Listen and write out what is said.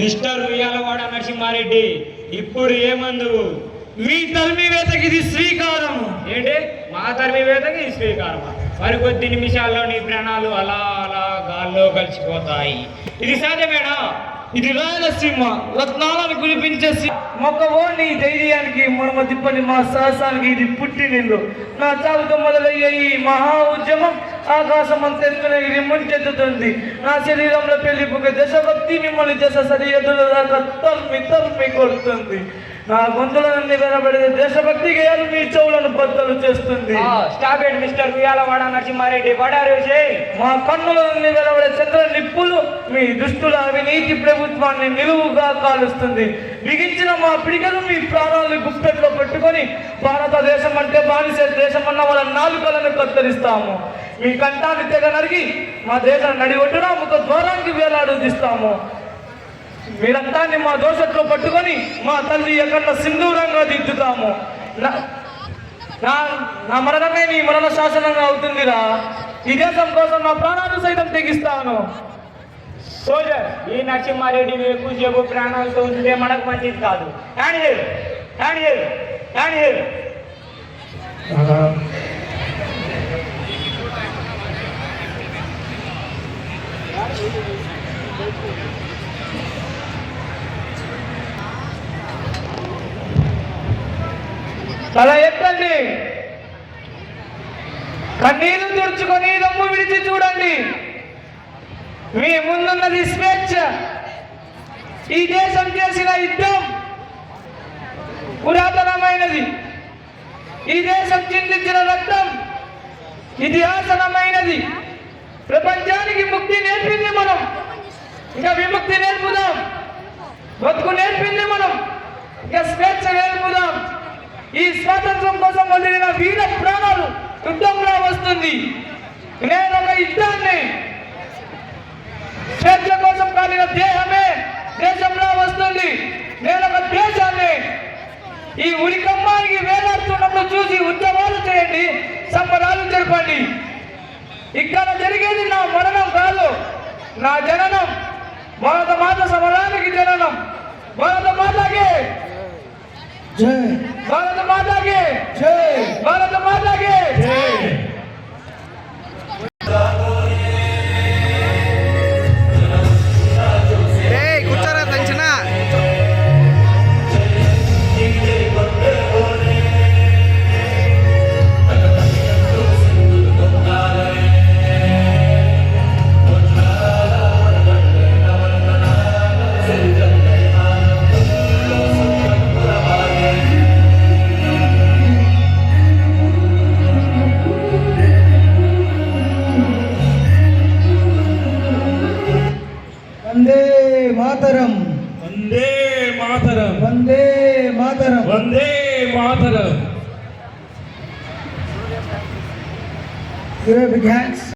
Mister Uyyalawada Narasimha Reddy, ఇప్పుడు ఏమందు? మీ తరిమివేతకి ఇది శ్రీకారం. ఏంటి మా తరిమివేతకి ఇది శ్రీకారం? మరికొద్ది నిమిషాల్లో నీ ప్రాణాలు అలా అలా గాల్లో కలిసిపోతాయి. ఇది సాధ్యమేనా? ఇది రాయలసీమ రత్నాలను కురిపించేసి మొక్కవో నీ ధైర్యానికి మనమ తిప్పని మా సాహసానికి ఇది పుట్టినిల్లు. నా చావుతో మొదలయ్యే ఈ మహా ఉద్యమం ఆకాశం అంతెత్తునగిరి ముంచెత్తుతుంది. నా శరీరంలో పెళ్లిపుకే దేశభక్తి మిమ్మల్ని దేశ సరిహద్దుల దాకా తరిమి కొడుతుంది. నా గొంతులన్నీ వెనబడితే దేశభక్తి గేయాలు మీ చెవులను బద్దలు చేస్తుంది. Stop it mister Uyyalawada Narasimha Reddy. మా కన్నులన్నీ వెనబడే చంద్ర నిప్పులు మీ దుష్టుల అవినీతి ప్రభుత్వాన్ని నిలువుగా కాలుస్తుంది. బిగించిన మా పిడికలు మీ ప్రాణాలను గుప్పెట్లో పెట్టుకొని భారతదేశం అంటే బానిస దేశం అన్న వాళ్ళ నాలుకలను కత్తిరిస్తాము. మీ కంఠాన్ని తెగ నరిగి మా దేశం నడి ఒడ్డున ముఖ ద్వారానికి వేలాడుదిస్తాము. మీ రక్తాన్ని మా దోషట్లో పట్టుకొని మా తల్లి ఎక్కడ సింధూరంగా దిద్దుతాము. నా మరణమే నీ మరణ శాసనంగా అవుతుందిరా. ఈ దేశం కోసం నా ప్రాణాలు సైతం తెగిస్తాను. సోల్జర్, ఈ నరసింహారెడ్డి ఎక్కువసేపు ప్రాణాలతో ఉంచితే మనకు మంచిది కాదు. Hand here. తల ఎత్తండి, కన్నీళ్లు తుడుచుకొని రమ్ము విడిచి చూడండి. మీ ముందున్నది స్వేచ్ఛ. ఈ దేశం చేసిన యుద్ధం పురాతనమైనది. ఈ దేశం చిందించిన రక్తం ఇతిహాసనమైనది. ప్రపంచానికి ముక్తి నేర్పింది మనం, ఇంకా విముక్తి నేర్పుదాం. బతుకు నేర్పింది మనం, ఇంకా స్వేచ్ఛ నేర్పుదాం. ఈ స్వాతంత్రం కోసం వదిలిన వీర ప్రాణాలు యుద్ధంలో వస్తుంది. నేను ఒక యుద్ధాన్ని స్వేచ్ఛ కోసం కాలిన దేహమే దేశంలో వస్తుంది. నేను ఒక దేశాన్ని ఈ ఉరికమ్మానికి వేలాడుతున్నప్పుడు చూసి ఉద్యమాలు చేయండి, సంబరాలు జరపండి. ఇక్కడ జరిగేది నా మరణం కాదు, నా జననం. భారత మాత సమరానికి జననం. భారత మాతకి జై. భారత మాతకి జై. భారత మాతకి జై. కూర్చోరా tension. Vande Mataram. Vande Mataram. Vande Mataram. Vande Mataram. Give a big hands.